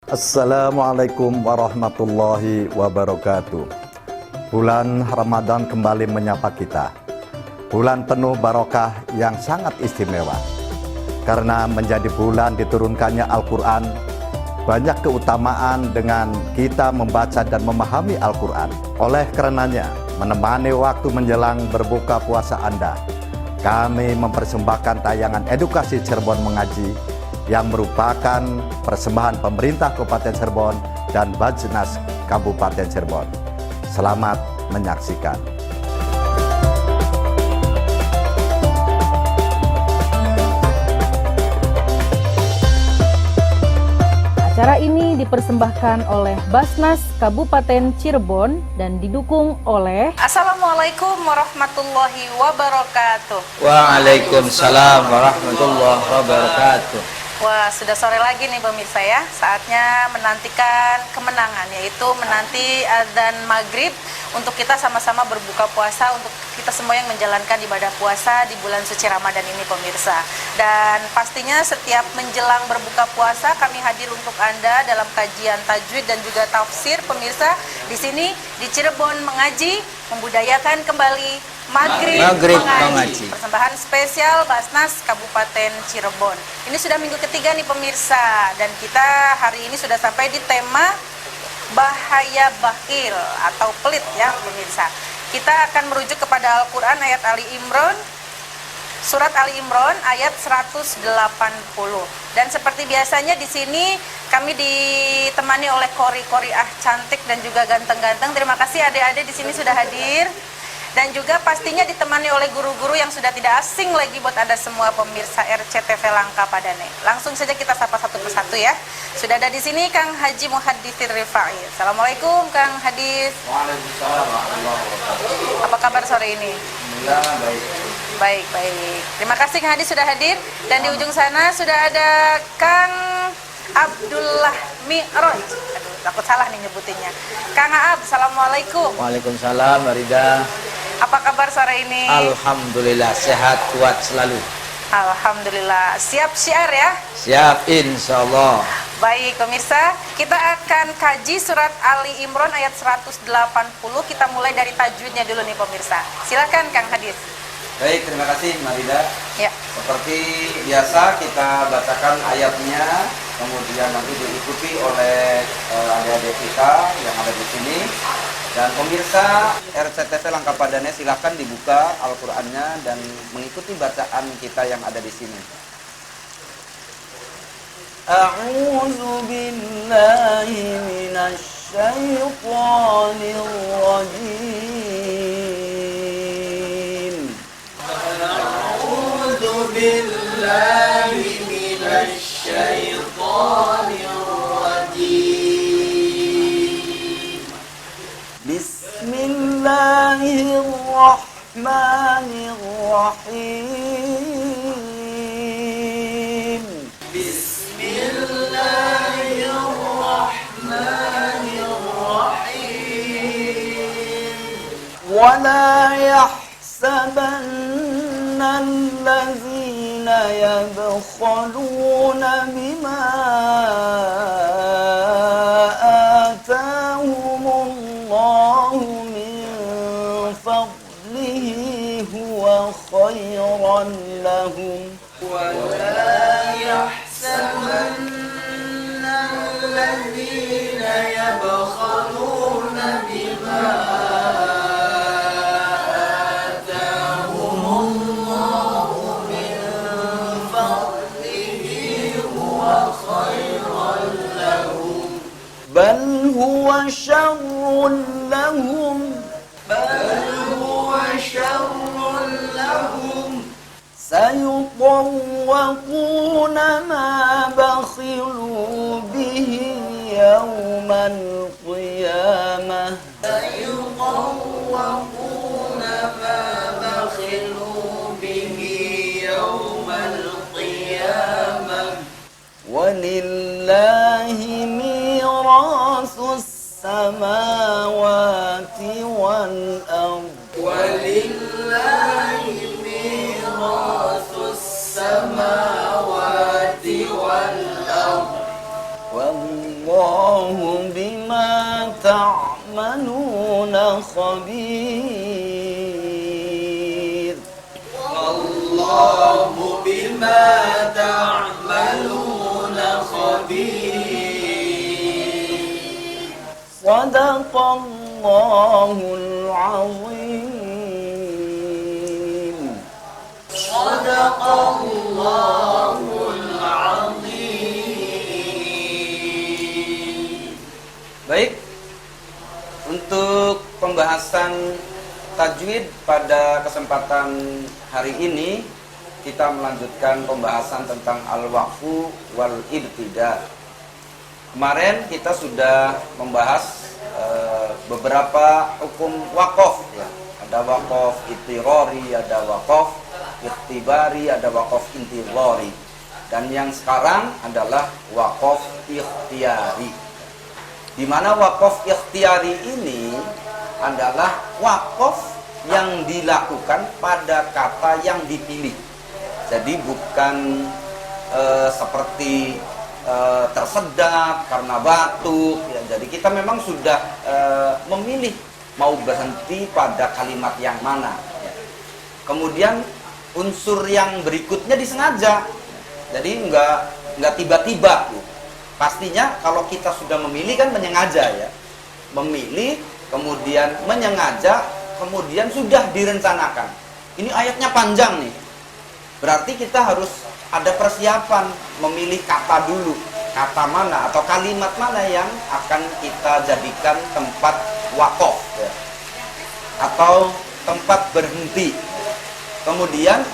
Assalamualaikum warahmatullahi wabarakatuh. Bulan Ramadan kembali menyapa kita. Bulan penuh barokah yang sangat istimewa. Karena menjadi bulan diturunkannya Al-Quran, banyak keutamaan dengan kita membaca dan memahami Al-Quran. Oleh karenanya, menemani waktu menjelang berbuka puasa Anda, kami mempersembahkan tayangan edukasi Cirebon Mengaji yang merupakan persembahan pemerintah Kabupaten Cirebon dan Bajnas Kabupaten Cirebon. Selamat menyaksikan. Acara ini dipersembahkan oleh Basnas Kabupaten Cirebon dan didukung oleh Assalamualaikum warahmatullahi wabarakatuh. Waalaikumsalam warahmatullahi wabarakatuh. Wah, sudah sore lagi nih pemirsa ya. Saatnya menantikan kemenangan, yaitu menanti azan maghrib untuk kita sama-sama berbuka puasa, untuk kita semua yang menjalankan ibadah puasa di bulan suci Ramadan ini pemirsa. Dan pastinya setiap menjelang berbuka puasa kami hadir untuk Anda dalam kajian tajwid dan juga tafsir pemirsa. Di sini di Cirebon Mengaji, membudayakan kembali Maghrib mengaji. Persembahan spesial Basnas Kabupaten Cirebon. Ini sudah minggu ketiga nih pemirsa, dan kita hari ini sudah sampai di tema bahaya bakhil atau pelit ya pemirsa. Kita akan merujuk kepada Al-Quran ayat Ali Imran, surat Ali Imran ayat 180. Dan seperti biasanya di sini kami ditemani oleh kori-koriah cantik dan juga ganteng-ganteng. Terima kasih adik-adik di sini sudah hadir. Dan juga pastinya ditemani oleh guru-guru yang sudah tidak asing lagi buat Anda semua pemirsa RCTV Langka Padane. Langsung saja kita sapa satu persatu ya. Sudah ada di sini Kang Haji Muhadditsir Rifai. Assalamualaikum Kang Hadis. Waalaikumsalam warahmatullahi wabarakatuh. Apa kabar sore ini? Alhamdulillah baik. Baik. Terima kasih Kang Hadis sudah hadir. Dan di ujung sana sudah ada Kang Abdullah Mi'raj. Aduh, takut salah nih nyebutinnya. Kang Aab, Assalamualaikum. Waalaikumsalam Marida. Apa kabar sore ini? Alhamdulillah sehat kuat selalu. Alhamdulillah. Siap syiar ya? Siap insyaallah. Baik pemirsa, kita akan kaji surat Ali Imran ayat 180. Kita mulai dari tajwidnya dulu nih pemirsa. Silakan Kang Hadis. Baik, terima kasih Marida. Ya. Seperti biasa kita bacakan ayatnya, kemudian nanti diikuti oleh adik-adik kita yang ada di sini. Dan pemirsa RCTV Langka Padane silahkan dibuka Al-Qur'annya dan mengikuti bacaan kita yang ada di sini. A'udzu billahi minasy syaithanir rajim. A'udzu billahi minasy syaithanir Bismillahirrahmanirrahim. Bismillahirrahmanirrahim. Wala yahsabanna allazina yabkhaluna bima خيرا لهم ولا يحسبن الذين يبخلون بما آتاهم الله من فضله هو خيرا لهم بل هو شر لهم سيطوقون ما بخلوا به يوم القيامة سيطوقون ما بخلوا به يوم القيامة ولله ميراث السماوات والأرض ولله ميراث السماوات والأرض والله Wallahu bima ta'maluna khabir. Wallahu bima ta'maluna khabir. Sadaqallahul azim. Sadaqallahul azim. Baik, untuk pembahasan tajwid pada kesempatan hari ini kita melanjutkan pembahasan tentang al-waqfu wal ibtida. Kemarin kita sudah membahas beberapa hukum waqaf ya. Ada waqaf itirori, ada waqaf iktibari, ada waqaf intirori. Dan yang sekarang adalah waqaf ikhtiyari. Di mana waqaf ikhtiyari ini adalah waqaf yang dilakukan pada kata yang dipilih. Jadi bukan seperti tersedak karena batuk ya. Jadi kita memang sudah memilih mau berhenti pada kalimat yang mana ya. Kemudian unsur yang berikutnya disengaja. Jadi enggak tiba-tiba gitu. Pastinya kalau kita sudah memilih kan menyengaja ya. Memilih, kemudian menyengaja, kemudian sudah direncanakan. Ini ayatnya panjang nih. Berarti kita harus ada persiapan memilih kata dulu. Kata mana atau kalimat mana yang akan kita jadikan tempat waqaf ya. Atau tempat berhenti. Kemudian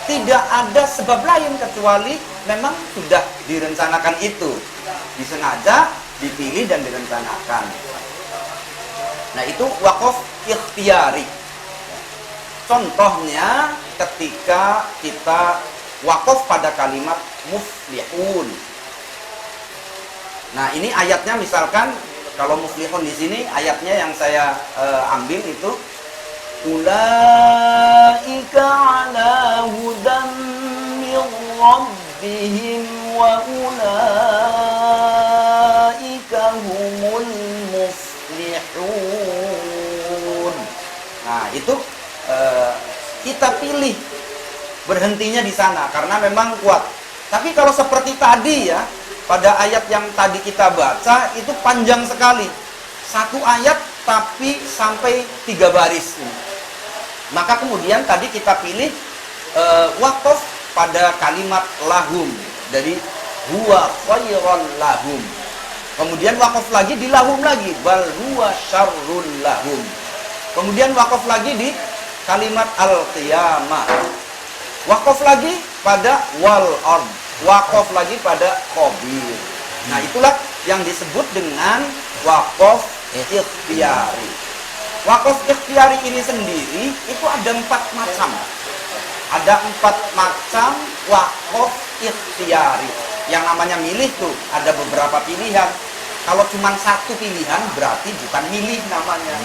tidak ada sebab lain kecuali memang sudah direncanakan itu. Disengaja, dipilih dan direncanakan. Nah, itu waqaf ikhtiyari. Contohnya ketika kita waqaf pada kalimat muflihun. Nah, ini ayatnya misalkan kalau muflihun di sini ayatnya yang saya ambil itu ulaika ala hudan min rabbihim wa ulaika humul muflihun. Nah, itu kita pilih berhentinya di sana karena memang kuat. Tapi kalau seperti tadi ya, pada ayat yang tadi kita baca itu panjang sekali. Satu ayat tapi sampai 3 baris. Maka kemudian tadi kita pilih waqaf pada kalimat lahum dari huwa khairan lahum. Kemudian waqaf lagi di lahum lagi bal huwa syarrul lahum. Kemudian waqaf lagi di kalimat al-qiyamah. Waqaf lagi pada wal ard. Waqaf lagi pada khabir. Nah, itulah yang disebut dengan waqaf ikhtiyari. Waqaf ikhtiyari ini sendiri itu ada 4 macam. Ada 4 macam waqaf ikhtiyari. Yang namanya milih tuh ada beberapa pilihan. Kalau cuma satu pilihan berarti bukan milih namanya.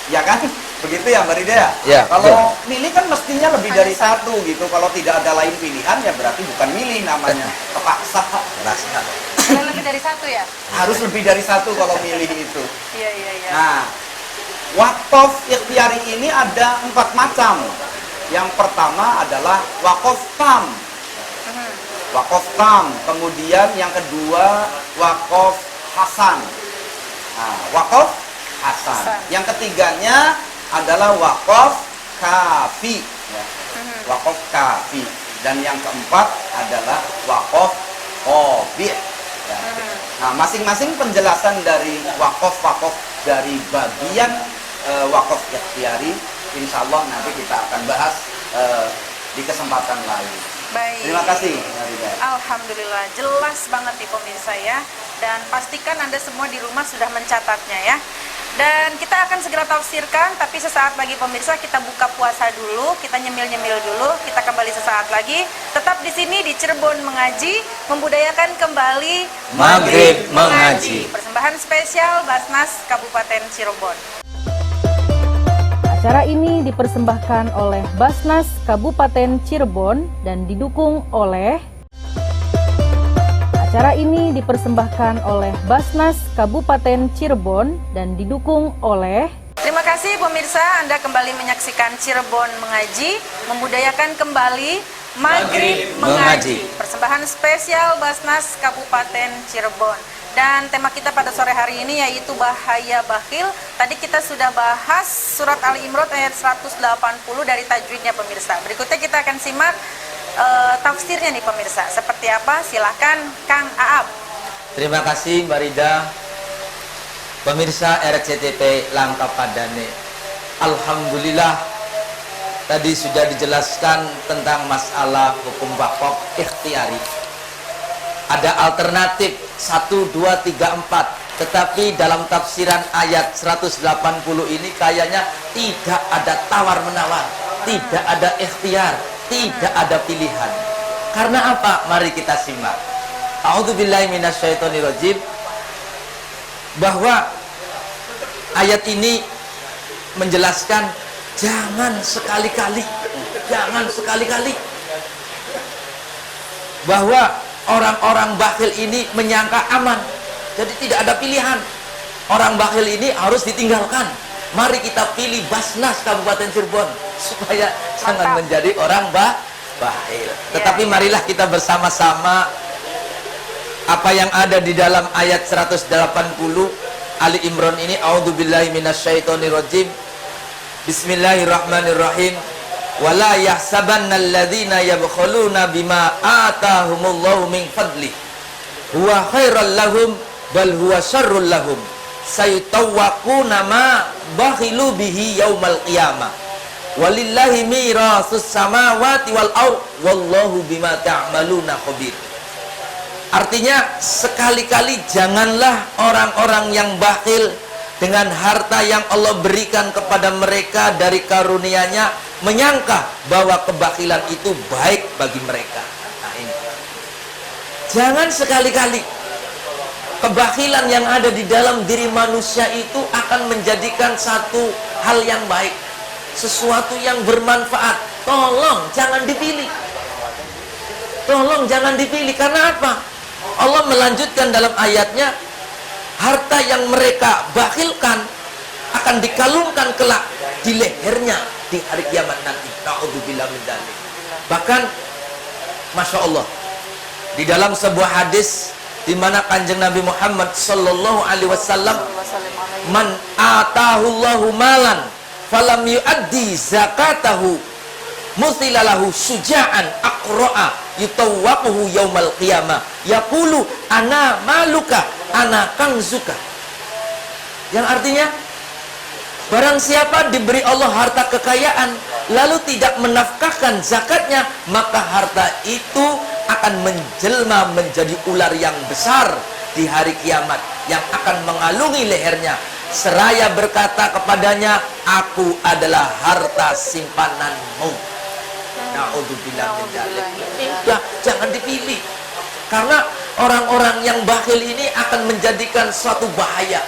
Ya kan? Begitu ya Mbak Rida? Ya. Kalau milih kan mestinya lebih dari satu gitu. Kalau tidak ada lain pilihan ya berarti bukan milih namanya. Kepaksa. Kalau lebih dari satu ya? Harus lebih dari satu kalau milih itu. Iya. Nah, waqaf ikhtiyari ini ada 4 macam. Yang pertama adalah waqaf tam. Waqaf tam. Kemudian yang kedua waqaf hasan. Nah, waqaf hasan. Yang ketiganya adalah waqaf kafi. Ya. Waqaf kafi. Dan yang keempat adalah waqaf qabi'. Ya. Nah, masing-masing penjelasan dari waqaf dari bagian waqaf ikhtiyari, insya Allah nanti kita akan bahas di kesempatan lain. Baik. Terima kasih. Alhamdulillah, jelas banget nih pemirsa ya. Dan pastikan Anda semua di rumah sudah mencatatnya ya. Dan kita akan segera tafsirkan, tapi sesaat lagi pemirsa kita buka puasa dulu, kita nyemil-nyemil dulu, kita kembali sesaat lagi. Tetap di sini di Cirebon Mengaji, membudayakan kembali Maghrib Mengaji. Persembahan spesial Basnas Kabupaten Cirebon. Acara ini dipersembahkan oleh Basnas Kabupaten Cirebon dan didukung oleh Acara ini dipersembahkan oleh Basnas Kabupaten Cirebon dan didukung oleh Terima kasih pemirsa, Anda kembali menyaksikan Cirebon Mengaji, membudayakan kembali Maghrib Mengaji. Persembahan spesial Basnas Kabupaten Cirebon. Dan tema kita pada sore hari ini yaitu bahaya bakhil. Tadi kita sudah bahas surat Ali Imran ayat 180 dari tajwidnya pemirsa. Berikutnya kita akan simak tafsirnya nih pemirsa. Seperti apa? Silahkan Kang Aab. Terima kasih Mbak Rida. Pemirsa RCTP Langkap Padane, alhamdulillah tadi sudah dijelaskan tentang masalah hukum wakaf ikhtiari. Ada alternatif 1, 2, 3, 4. Tetapi dalam tafsiran ayat 180 ini kayaknya tidak ada tawar-menawar, tidak ada ikhtiar, tidak ada pilihan. Karena apa? Mari kita simak. A'udzubillahi minasyaitonirrajim. Bahwa ayat ini menjelaskan jangan sekali-kali bahwa orang-orang bakhil ini menyangka aman, jadi tidak ada pilihan. Orang bakhil ini harus ditinggalkan. Mari kita pilih Basnas Kabupaten Cirebon supaya jangan menjadi orang bakhil. Tetapi marilah kita bersama-sama apa yang ada di dalam ayat 180 Ali Imran ini. A'udzubillahi minasyaitonirrajim. Bismillahirrahmanirrahim. Wala yahsabannal ladzina yabkhuluna bima atahumullahu min fadli huwa khairal lahum bal huwa syarrul lahum sayutawwaquna ma bakhilu bihi yaumal qiyamah walillahi mirasus samawati wal ard wallahu bima ta'maluna khabir. Artinya, sekali-kali janganlah orang-orang yang bakhil dengan harta yang Allah berikan kepada mereka dari karunia-Nya menyangka bahwa kebakhilan itu baik bagi mereka. Nah, ini. Jangan sekali-kali kebakhilan yang ada di dalam diri manusia itu akan menjadikan satu hal yang baik, sesuatu yang bermanfaat. Tolong jangan dipilih. Tolong jangan dipilih. Karena apa? Allah melanjutkan dalam ayatnya, harta yang mereka bakhilkan akan dikalungkan kelak di lehernya di hari kiamat nanti. Na'udzubillah min dzalik. Bahkan Masya Allah, di dalam sebuah hadis di mana Kanjeng Nabi Muhammad sallallahu alaihi wasallam, man atahullahu malan falam yuaddi zakatahu muthilalahu syuja'an aqra'a yutawwaquhu yaumal qiyamah yaqulu ana maluka ana kanzuka. Yang artinya, barang siapa diberi Allah harta kekayaan lalu tidak menafkahkan zakatnya, maka harta itu akan menjelma menjadi ular yang besar di hari kiamat yang akan mengalungi lehernya seraya berkata kepadanya, aku adalah harta simpananmu. Na'udzubillah min dzalik. Jangan dipilih. Karena orang-orang yang bakhil ini akan menjadikan suatu bahaya.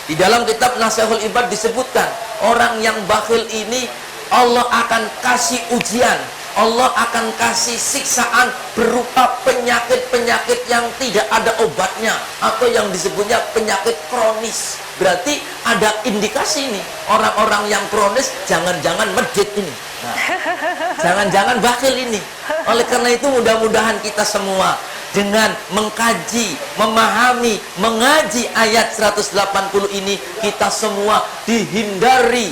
Di dalam kitab Nasihul Ibad disebutkan, orang yang bakhil ini Allah akan kasih ujian, Allah akan kasih siksaan berupa penyakit-penyakit yang tidak ada obatnya, atau yang disebutnya penyakit kronis. Berarti ada indikasi nih, orang-orang yang kronis jangan-jangan medit ini. Nah, jangan-jangan bakhil ini. Oleh karena itu mudah-mudahan kita semua dengan mengkaji, memahami, mengaji ayat 180 ini, kita semua dihindari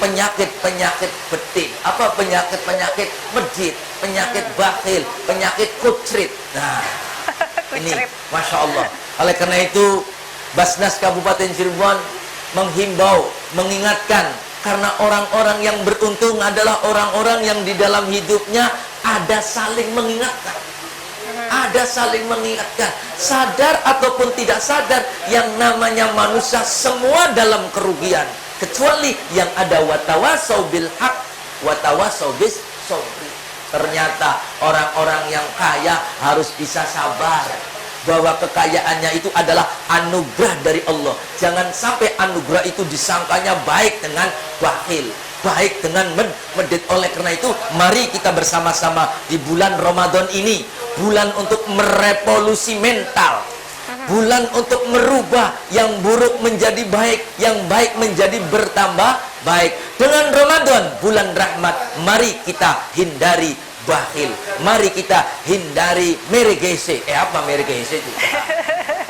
penyakit-penyakit betin. Apa penyakit-penyakit medit, penyakit bakhil, penyakit kucrit. Nah, ini Masya Allah. Oleh karena itu Basnas Kabupaten Cirebon menghimbau, mengingatkan, karena orang-orang yang beruntung adalah orang-orang yang di dalam hidupnya ada saling mengingatkan. Ada saling mengingatkan. Sadar ataupun tidak sadar, yang namanya manusia semua dalam kerugian. Kecuali yang ada watawasau bil haq, watawasau bis sabri. Ternyata orang-orang yang kaya harus bisa sabar, bahwa kekayaannya itu adalah anugerah dari Allah. Jangan sampai anugerah itu disangkanya baik dengan bakhil. baik dengan medit. Oleh karena itu, mari kita bersama-sama di bulan Ramadan ini, bulan untuk merevolusi mental, bulan untuk merubah yang buruk menjadi baik, yang baik menjadi bertambah baik. Dengan Ramadan, bulan rahmat, mari kita hindari bakhil, mari kita hindari meregese. Apa meregese itu?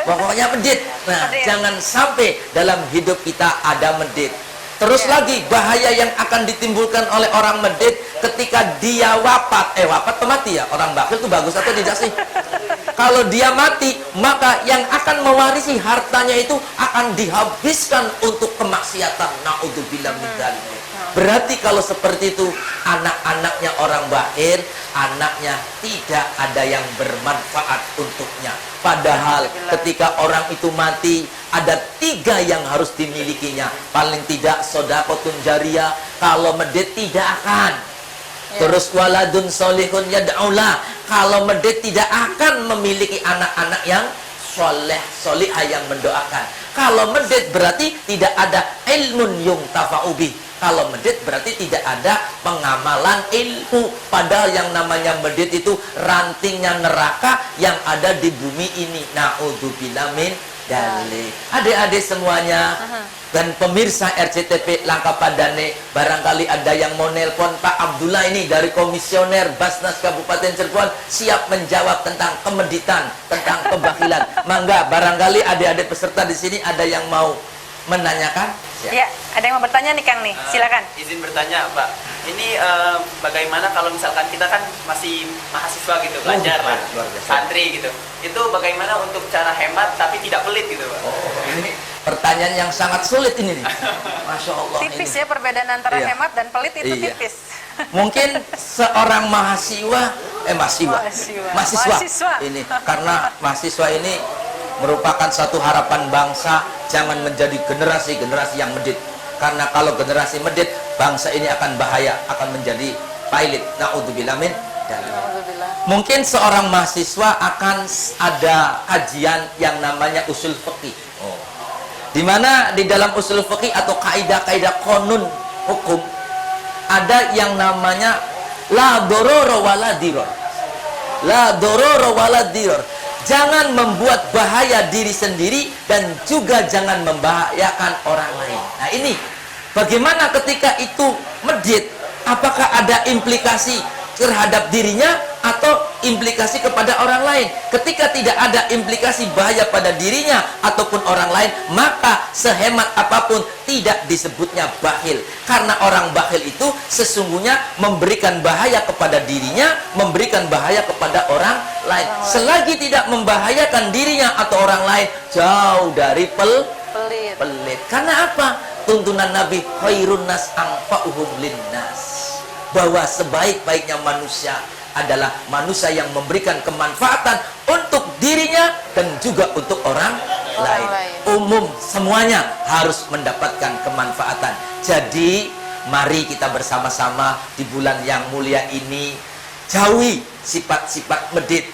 Pokoknya medit. Nah, jangan sampai dalam hidup kita ada medit. Terus lagi, bahaya yang akan ditimbulkan oleh orang medit ketika dia wafat. Wafat atau mati ya? Orang bakhil itu bagus atau tidak sih? Kalau dia mati, maka yang akan mewarisi hartanya itu akan dihabiskan untuk kemaksiatan. Na'udzubillah min dzalik. Berarti kalau seperti itu, anak-anaknya orang bakhil, anaknya tidak ada yang bermanfaat untuknya. Padahal ketika orang itu mati, ada 3 yang harus dimilikinya. Paling tidak sedekahun jariyah, kalau medit tidak akan. Terus waladun solihun yad'ulah, kalau medit tidak akan memiliki anak-anak yang soleh, solihah yang mendoakan. Kalau medit berarti tidak ada ilmun yuntafa'ubi. Kalau medit berarti tidak ada pengamalan ilmu. Padahal yang namanya medit itu rantingnya neraka yang ada di bumi ini. Na'udzubillah min dzalik. Adik-adik semuanya dan pemirsa RCTP Langkah Padane, barangkali ada yang mau nelpon Pak Abdullah ini dari Komisioner Basnas Kabupaten Cirebon, siap menjawab tentang kemeditan, tentang kebakhilan. Mangga, barangkali adik-adik peserta di sini ada yang mau menanyakan. Ya, ada yang mau bertanya nih Kang nih, silakan. Izin bertanya Pak, ini bagaimana kalau misalkan kita kan masih mahasiswa gitu, belajar lah, santri gitu, itu bagaimana untuk cara hemat tapi tidak pelit gitu Pak? Ini pertanyaan yang sangat sulit ini nih. Masya Allah. Tipis ini. ya perbedaan antara hemat dan pelit itu Iya. tipis. Mungkin seorang mahasiswa ini, karena mahasiswa ini merupakan satu harapan bangsa, jangan menjadi generasi-generasi yang medit. Karena kalau generasi medit, bangsa ini akan bahaya, akan menjadi pailit. Na'udzubillah min dzalik. Mungkin seorang mahasiswa akan ada kajian yang namanya usul fikih. Di mana di dalam usul fikih atau kaidah-kaidah konun hukum ada yang namanya la dororo wala diror. La dororo wala diror. Jangan membuat bahaya diri sendiri dan juga jangan membahayakan orang lain. Nah ini, bagaimana ketika itu medit? Apakah ada implikasi terhadap dirinya atau implikasi kepada orang lain? Ketika tidak ada implikasi bahaya pada dirinya ataupun orang lain, maka sehemat apapun tidak disebutnya bakhil. Karena orang bakhil itu sesungguhnya memberikan bahaya kepada dirinya, memberikan bahaya kepada orang lain. Selagi tidak membahayakan dirinya atau orang lain, jauh dari pelit. Karena apa? Tuntunan Nabi, khairun nas anfa'uhum linnas. Bahwa sebaik-baiknya manusia adalah manusia yang memberikan kemanfaatan untuk dirinya dan juga untuk orang lain. Umum, semuanya harus mendapatkan kemanfaatan. Jadi, mari kita bersama-sama di bulan yang mulia ini jauhi sifat-sifat medit.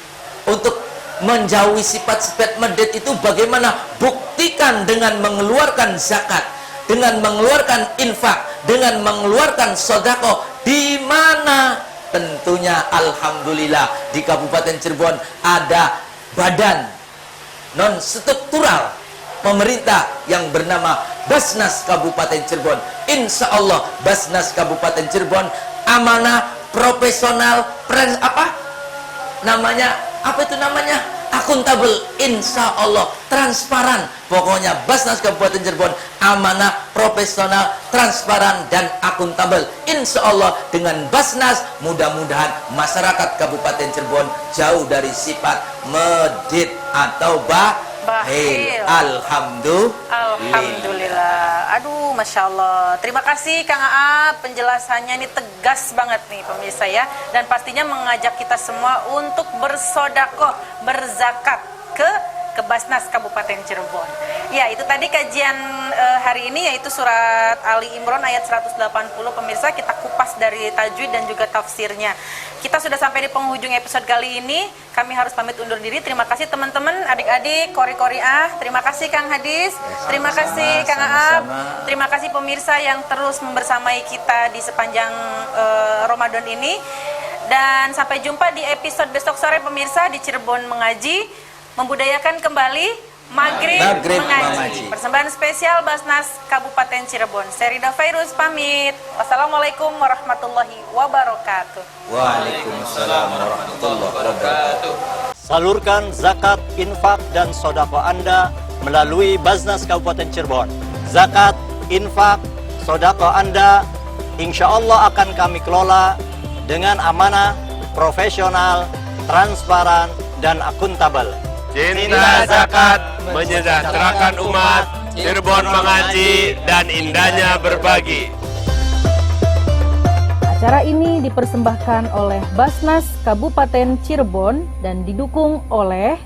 Untuk menjauhi sifat-sifat medit itu bagaimana? Buktikan dengan mengeluarkan zakat, dengan mengeluarkan infak, dengan mengeluarkan sedekah. Di mana? Tentunya alhamdulillah di Kabupaten Cirebon ada badan non struktural pemerintah yang bernama Basnas Kabupaten Cirebon. Insya Allah Basnas Kabupaten Cirebon amanah, profesional, akuntabel, insya Allah transparan. Pokoknya Basnas Kabupaten Cirebon amanah, profesional, transparan dan akuntabel. Insya Allah dengan Basnas mudah-mudahan masyarakat Kabupaten Cirebon jauh dari sifat medit atau bakhil. Alhamdulillah. Aduh, Masya Allah. Terima kasih Kang Aap, penjelasannya ini tegas banget nih pemirsa ya. Dan pastinya mengajak kita semua untuk bersodakoh, berzakat ke ke Basnas Kabupaten Cirebon. Ya, itu tadi kajian hari ini yaitu surat Ali Imran ayat 180. Pemirsa, kita kupas dari tajwid dan juga tafsirnya. Kita sudah sampai di penghujung episode kali ini. Kami harus pamit undur diri. Terima kasih teman-teman, adik-adik, kori-koriah. Terima kasih Kang Hadis. Terima kasih Kang Aab. Terima kasih pemirsa yang terus membersamai kita di sepanjang Ramadan ini. Dan sampai jumpa di episode besok sore pemirsa di Cirebon Mengaji, membudayakan kembali Maghrib mengaji. Persembahan spesial Basnas Kabupaten Cirebon. Serida Fairuz pamit. Wassalamualaikum warahmatullahi wabarakatuh. Waalaikumsalam warahmatullahi wabarakatuh. Salurkan zakat, infak, dan sodako Anda melalui Basnas Kabupaten Cirebon. Zakat, infak, sodako Anda insya Allah akan kami kelola dengan amanah, profesional, transparan, dan akuntabel. Cinta zakat menyejahterakan umat, Cirebon mengaji, dan indahnya berbagi. Acara ini dipersembahkan oleh Basnas Kabupaten Cirebon dan didukung oleh